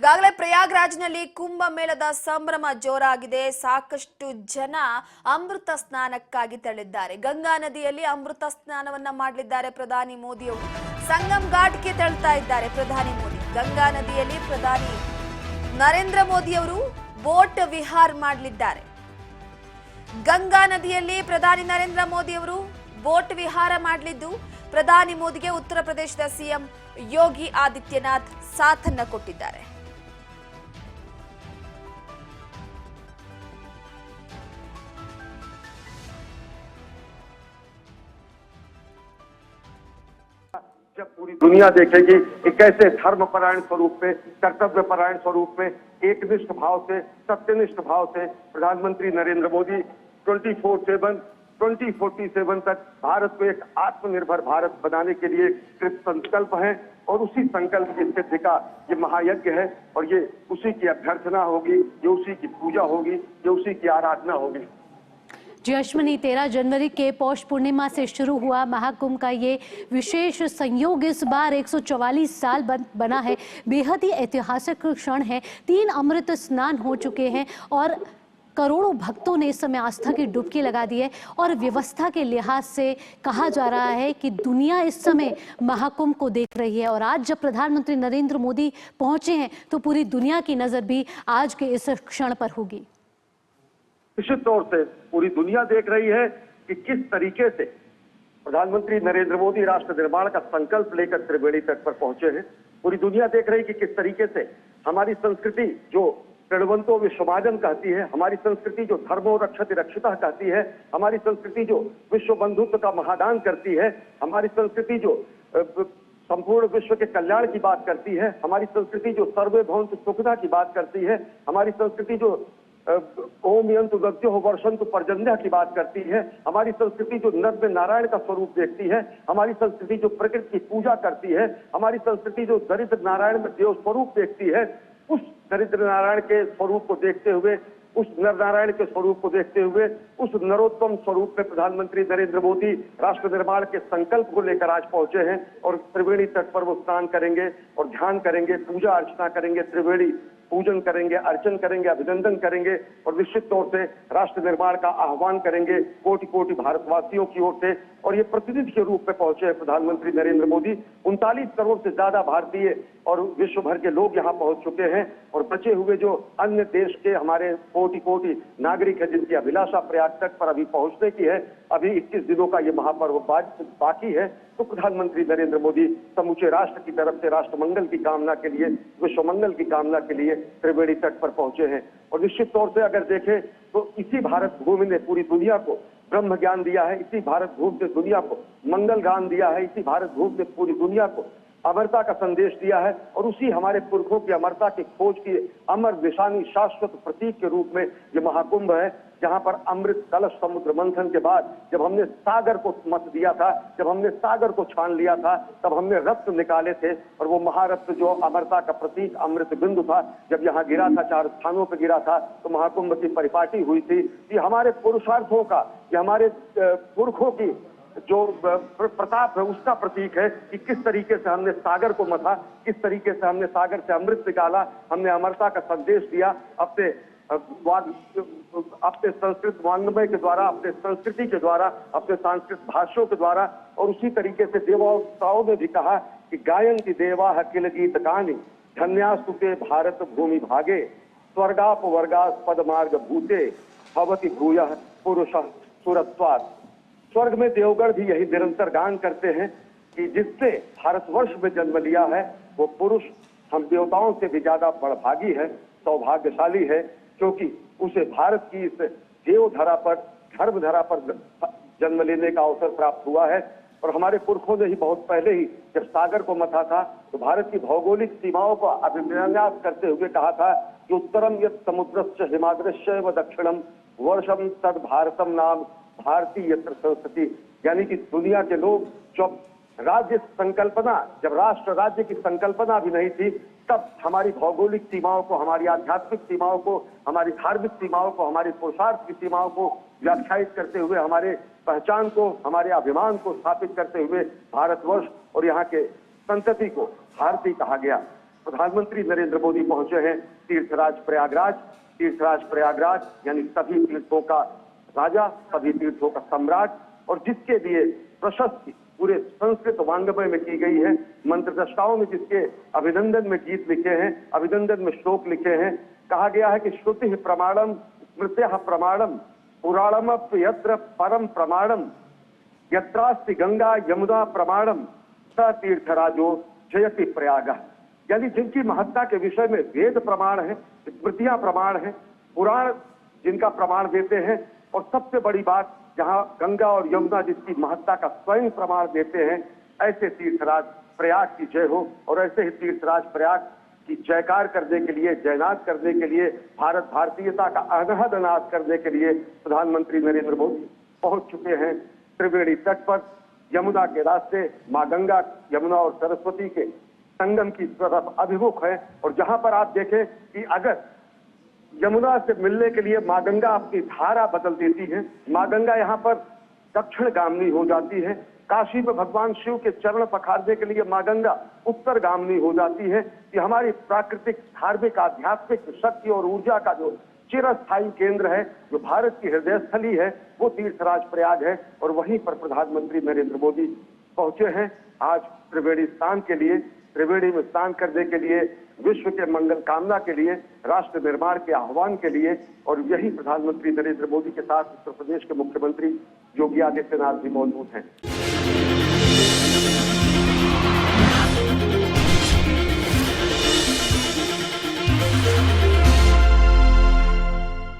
ಈಗಾಗಲೇ ಪ್ರಯಾಗ್ರಾಜ್ನಲ್ಲಿ ಕುಂಭಮೇಳದ ಸಂಭ್ರಮ ಜೋರಾಗಿದೆ. ಸಾಕಷ್ಟು ಜನ ಅಮೃತ ಸ್ನಾನಕ್ಕಾಗಿ ತೆರಳಿದ್ದಾರೆ. ಗಂಗಾ ನದಿಯಲ್ಲಿ ಅಮೃತ ಸ್ನಾನವನ್ನ ಮಾಡಲಿದ್ದಾರೆ ಪ್ರಧಾನಿ ಮೋದಿ ಅವರು. ಸಂಗಮ್ ಘಾಟ್ಗೆ ತೆರಳುತ್ತಾ ಇದ್ದಾರೆ ಪ್ರಧಾನಿ ಮೋದಿ. ಗಂಗಾ ನದಿಯಲ್ಲಿ ಪ್ರಧಾನಿ ನರೇಂದ್ರ ಮೋದಿ ಅವರು ಬೋಟ್ ವಿಹಾರ ಮಾಡಲಿದ್ದಾರೆ. ಗಂಗಾ ನದಿಯಲ್ಲಿ ಪ್ರಧಾನಿ ನರೇಂದ್ರ ಮೋದಿ ಅವರು ಬೋಟ್ ವಿಹಾರ ಮಾಡಲಿದ್ದು, ಪ್ರಧಾನಿ ಮೋದಿಗೆ ಉತ್ತರ ಪ್ರದೇಶದ ಸಿಎಂ ಯೋಗಿ ಆದಿತ್ಯನಾಥ್ ಸಾಥನ್ನ ಕೊಟ್ಟಿದ್ದಾರೆ. जब पूरी दुनिया देखेगी कि कैसे धर्मपरायण स्वरूप में, कर्तव्यपरायण स्वरूप में, एकनिष्ठ भाव से, सत्यनिष्ठ भाव से प्रधानमंत्री नरेंद्र मोदी 2047 तक भारत को एक आत्मनिर्भर भारत बनाने के लिए कृत संकल्प है और उसी संकल्प की सिद्धि का ये महायज्ञ है और ये उसी की अभ्यर्थना होगी, ये उसी की पूजा होगी, ये उसी की आराधना होगी। जी अश्विनी, 13 जनवरी के पौष पूर्णिमा से शुरू हुआ महाकुंभ का ये विशेष संयोग इस बार 144 साल बना है। बेहद ही ऐतिहासिक क्षण है। 3 अमृत स्नान हो चुके हैं और करोड़ों भक्तों ने इस समय आस्था की डुबकी लगा दी है और व्यवस्था के लिहाज से कहा जा रहा है कि दुनिया इस समय महाकुंभ को देख रही है और आज जब प्रधानमंत्री नरेंद्र मोदी पहुंचे हैं तो पूरी दुनिया की नजर भी आज के इस क्षण पर होगी। निश्चित तौर से पूरी दुनिया देख रही है कि किस तरीके से प्रधानमंत्री नरेंद्र मोदी राष्ट्र निर्माण का संकल्प लेकर त्रिवेणी तट पर पहुंचे हैं। पूरी दुनिया देख रही है कि किस तरीके से हमारी संस्कृति जो प्रणवंतो विश्वमाजन कहती है, हमारी संस्कृति जो धर्मो रक्षति रक्षिता कहती है, हमारी संस्कृति जो विश्व बंधुत्व का महादान करती है, हमारी संस्कृति जो संपूर्ण विश्व के कल्याण की बात करती है, हमारी संस्कृति जो सर्वे भवन्तु सुखदा की बात करती है, हमारी संस्कृति जो ओम यंतु दद्यो वर्षंतु पर्जन्य की बात करती है, हमारी संस्कृति जो नर में नारायण का स्वरूप देखती है, हमारी संस्कृति जो प्रकृति की पूजा करती है, हमारी संस्कृति जो दरिद्र नारायण में देव स्वरूप देखती है, उस दरिद्र नारायण के स्वरूप को देखते हुए, उस नर नारायण के स्वरूप को देखते हुए, उस नरोत्तम स्वरूप में प्रधानमंत्री नरेंद्र मोदी राष्ट्र निर्माण के संकल्प को लेकर आज पहुंचे हैं और त्रिवेणी तट पर वो स्नान करेंगे और ध्यान करेंगे, पूजा अर्चना करेंगे, त्रिवेणी पूजन करेंगे, अर्चन करेंगे, अभिनंदन करेंगे और निश्चित तौर से राष्ट्र निर्माण का आह्वान करेंगे कोटि कोटि भारतवासियों की ओर से। और ये प्रतिनिधि के रूप में पहुंचे हैं प्रधानमंत्री नरेंद्र मोदी। 39 करोड़ से ज्यादा भारतीय और विश्व भर के लोग यहाँ पहुंच चुके हैं और बचे हुए जो अन्य देश के हमारे कोटि कोटि नागरिक है जिनकी अभिलाषा प्रयाग तक पर अभी पहुंचने की है, अभी 21 दिनों का ये महापर्व बाकी है। तो प्रधानमंत्री नरेंद्र मोदी समूचे राष्ट्र की तरफ से राष्ट्र मंगल की कामना के लिए, विश्व मंगल की कामना के लिए त्रिवेणी तट पर पहुंचे हैं। और निश्चित तौर से अगर देखें तो इसी भारत भूमि ने पूरी दुनिया को ब्रह्म ज्ञान दिया है, इसी भारत भूमि से दुनिया को मंगल ज्ञान दिया है, इसी भारत भूमि से पूरी दुनिया को अमरता का संदेश दिया है और उसी हमारे पुरखों की अमरता की खोज की अमर निशानी शाश्वत प्रतीक के रूप में ये महाकुंभ है, जहां पर अमृत कलश समुद्र मंथन के बाद जब हमने सागर को मत दिया था, जब हमने सागर को छान लिया था, तब हमने रत्न निकाले थे और वो महारत्न जो अमरता का प्रतीक अमृत बिंदु था, जब यहाँ गिरा था, 4 स्थानों पर गिरा था, तो महाकुंभ की परिपाटी हुई थी। ये हमारे पुरुषार्थों का, ये हमारे पुरखों की जो प्रताप है उसका प्रतीक है कि किस तरीके से हमने सागर को मथा, किस तरीके से हमने सागर से अमृत निकाला, हमने अमरता का संदेश दिया अपने संस्कृत वाङ्मय के द्वारा, अपने संस्कृति के द्वारा, अपने सांस्कृतिक भाष्यों के द्वारा। और उसी तरीके से देवताओं ने भी कहा कि गायन्ति देवा किल गीत गानी धन्यास्तुते भारत भूमि भागे स्वर्गाप वर्गास पद मार्ग भूते भवति भूयः पुरुषः सुरत्वात्। स्वर्ग में देवगण भी यही निरंतर गान करते हैं कि जिसने भारतवर्ष में जन्म लिया है वो पुरुष हम देवताओं से भी ज्यादा बड़भागी है, सौभाग्यशाली है, क्योंकि उसे भारत की इस देवधरा पर, धर्म धरा पर जन्म लेने का अवसर प्राप्त हुआ है। और हमारे पुरखों ने ही बहुत पहले ही जब सागर को मथा था तो भारत की भौगोलिक सीमाओं को अभिन्यास करते हुए कहा था कि उत्तरम यत् समुद्रश्च हिमाद्रश्च व दक्षिणम वर्षम तद भारतम नाम भारतीय यत्र संस्कृति। यानी कि दुनिया के लोग जब राज्य संकल्पना, जब राष्ट्र राज्य की संकल्पना भी नहीं थी, तब हमारी भौगोलिक सीमाओं को, हमारी आध्यात्मिक सीमाओं को, हमारी धार्मिक सीमाओं को, हमारी पुरुषार्थ की सीमाओं को व्याख्यायित करते हुए, हमारे पहचान को, हमारे अभिमान को स्थापित करते हुए भारतवर्ष और यहाँ के संतति को भारतीय कहा गया। प्रधानमंत्री नरेंद्र मोदी पहुंचे हैं तीर्थराज प्रयागराज। तीर्थराज प्रयागराज यानी सभी तीर्थों का राजा, सभी तीर्थों का सम्राट, और जिसके लिए प्रशस्ति पूरे संस्कृत वांग्मय में की गई है। मंत्रदृष्टाओं में जिसके अभिनंदन में गीत लिखे हैं, अभिनंदन में श्लोक लिखे हैं। कहा गया है कि श्रुति प्रमाणम, स्मृत्या प्रमाणम, पुराणमप यत्र परम प्रमाणम, यत्रास्ति गंगा यमुना प्रमाणम, स तीर्थराजो जयति प्रयाग। यानी जिनकी महत्ता के विषय में वेद प्रमाण है, स्मृतियां प्रमाण है, पुराण जिनका प्रमाण देते हैं, और सबसे बड़ी बात जहां गंगा और यमुना जिसकी महत्ता का स्वयं प्रमाण देते हैं, ऐसे तीर्थराज प्रयाग की जय हो। और ऐसे ही तीर्थराज प्रयाग की जयकार करने के लिए, जयनाद करने के लिए, भारत भारतीयता का अनहद नाद करने के लिए प्रधानमंत्री नरेंद्र मोदी पहुंच चुके हैं त्रिवेणी तट पर। यमुना के रास्ते मां गंगा, यमुना और सरस्वती के संगम की तरफ अभिमुख है। और जहां पर आप देखें कि अगर यमुना से मिलने के लिए मां गंगा अपनी धारा बदल देती है, मां गंगा यहाँ पर दक्षिण गामनी हो जाती है। काशी में भगवान शिव के चरण पखारने के लिए मां गंगा उत्तर गामनी हो जाती है। कि हमारी प्राकृतिक, धार्मिक, आध्यात्मिक शक्ति और ऊर्जा का जो चिरस्थायी केंद्र है, जो भारत की हृदय स्थली है, वो तीर्थराज प्रयाग है। और वहीं पर प्रधानमंत्री नरेंद्र मोदी पहुंचे हैं आज त्रिवेणी स्नान के लिए, त्रिवेणी में स्नान करने के लिए, विश्व के मंगल कामना के लिए, राष्ट्र निर्माण के आह्वान के लिए। और यही प्रधानमंत्री नरेंद्र मोदी के साथ उत्तर प्रदेश के मुख्यमंत्री योगी आदित्यनाथ भी मौजूद हैं।